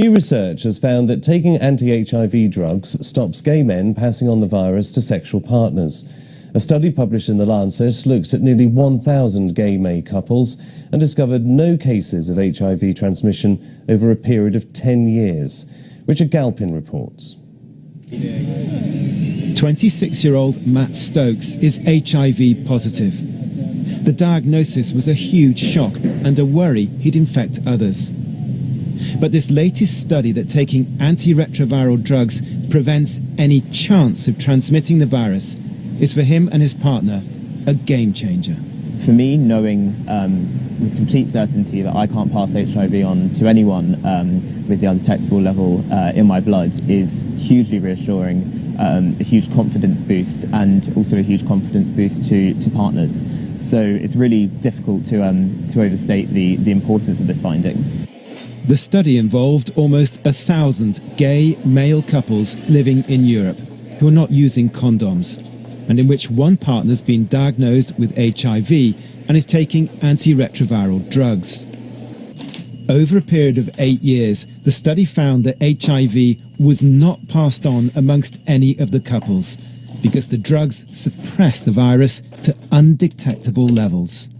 New research has found that taking anti-HIV drugs stops gay men passing on the virus to sexual partners. A study published in The Lancet looked at nearly 1,000 gay male couples and discovered no cases of HIV transmission over a period of 10 years. Richard Galpin reports. 26-year-old Matt Stokes is HIV positive. The diagnosis was a huge shock and a worry he'd infect others. But this latest study that taking antiretroviral drugs prevents any chance of transmitting the virus is for him and his partner a game changer. For me, knowing with complete certainty that I can't pass HIV on to anyone with the undetectable level in my blood is hugely reassuring, a huge confidence boost, and also a huge confidence boost to partners. So it's really difficult to overstate the importance of this finding. The study involved almost 1,000 gay male couples living in Europe who are not using condoms, and in which one partner's been diagnosed with HIV and is taking antiretroviral drugs. Over a period of 8 years, the study found that HIV was not passed on amongst any of the couples because the drugs suppress the virus to undetectable levels.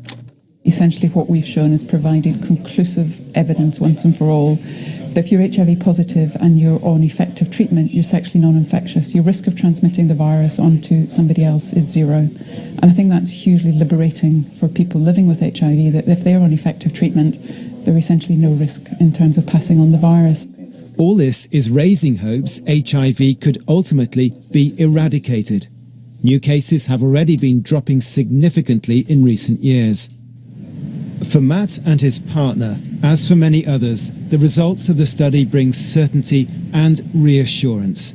Essentially what we've shown is provided conclusive evidence once and for all that if you're HIV positive and you're on effective treatment, you're sexually non-infectious. Your risk of transmitting the virus onto somebody else is zero. And I think that's hugely liberating for people living with HIV, that if they're on effective treatment, there's essentially no risk in terms of passing on the virus. All this is raising hopes HIV could ultimately be eradicated. New cases have already been dropping significantly in recent years. For Matt and his partner, as for many others, the results of the study bring certainty and reassurance.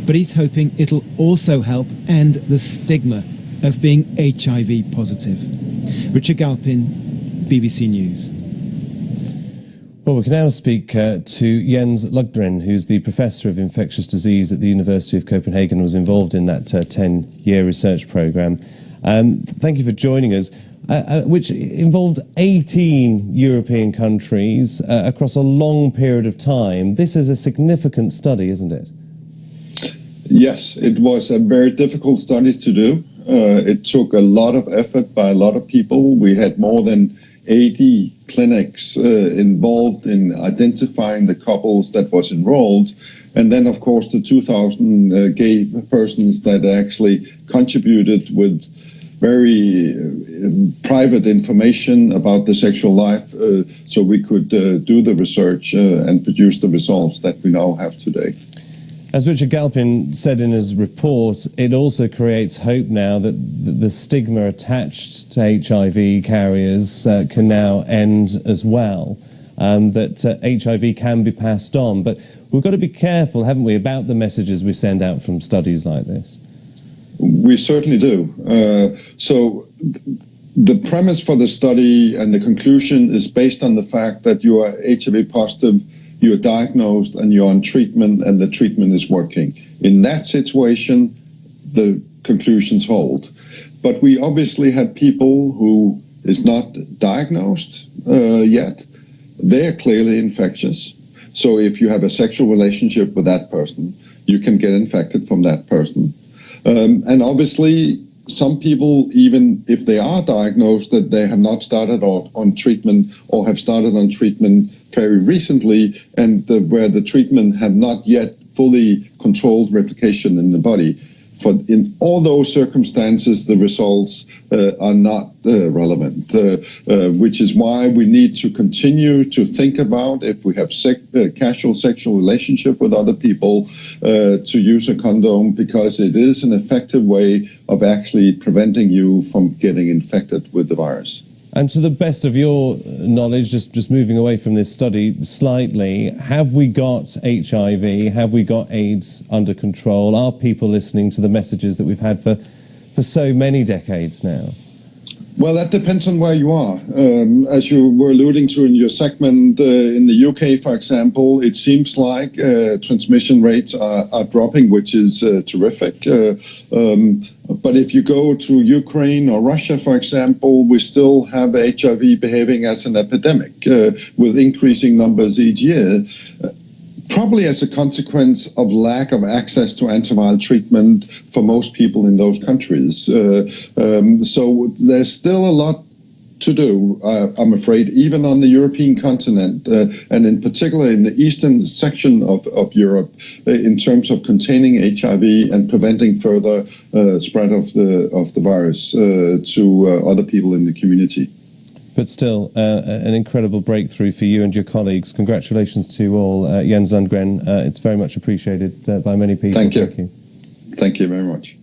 But he's hoping it'll also help end the stigma of being HIV positive. Richard Galpin, BBC News. Well, we can now speak to Jens Lundgren, who's the Professor of Infectious Disease at the University of Copenhagen and was involved in that 10-year research programme. Thank you for joining us. Which involved 18 European countries across a long period of time. This is a significant study, isn't it? Yes, it was a very difficult study to do. It took a lot of effort by a lot of people. We had more than 80 clinics involved in identifying the couples that was enrolled. And then, of course, the 2,000 gay persons that actually contributed with very private information about the sexual life, so we could do the research and produce the results that we now have today. As Richard Galpin said in his report, it also creates hope now that the stigma attached to HIV carriers can now end as well, that HIV can be passed on. But we've got to be careful, haven't we, about the messages we send out from studies like this? We certainly do. So the premise for the study and the conclusion is based on the fact that you are HIV positive, you're diagnosed, and you're on treatment, and the treatment is working. In that situation, the conclusions hold. But we obviously have people who is not diagnosed yet. They are clearly infectious. So if you have a sexual relationship with that person, you can get infected from that person. And obviously, some people, even if they are diagnosed, that they have not started on treatment or have started on treatment very recently, and where the treatment have not yet fully controlled replication in the body. In all those circumstances, the results are not relevant, which is why we need to continue to think about, if we have casual sexual relationship with other people, to use a condom, because it is an effective way of actually preventing you from getting infected with the virus. And to the best of your knowledge, just moving away from this study slightly, have we got HIV, have we got AIDS under control? Are people listening to the messages that we've had for so many decades now? Well, that depends on where you are. As you were alluding to in your segment, in the UK, for example, it seems like transmission rates are dropping, which is terrific. But if you go to Ukraine or Russia, for example, we still have HIV behaving as an epidemic with increasing numbers each year. probably as a consequence of lack of access to antiviral treatment for most people in those countries. So there's still a lot to do, I'm afraid, even on the European continent, and in particular in the eastern section of Europe, in terms of containing HIV and preventing further spread of the virus to other people in the community. But still, an incredible breakthrough for you and your colleagues. Congratulations to all, Jens Lundgren. It's very much appreciated by many people. Thank you. Thank you very much.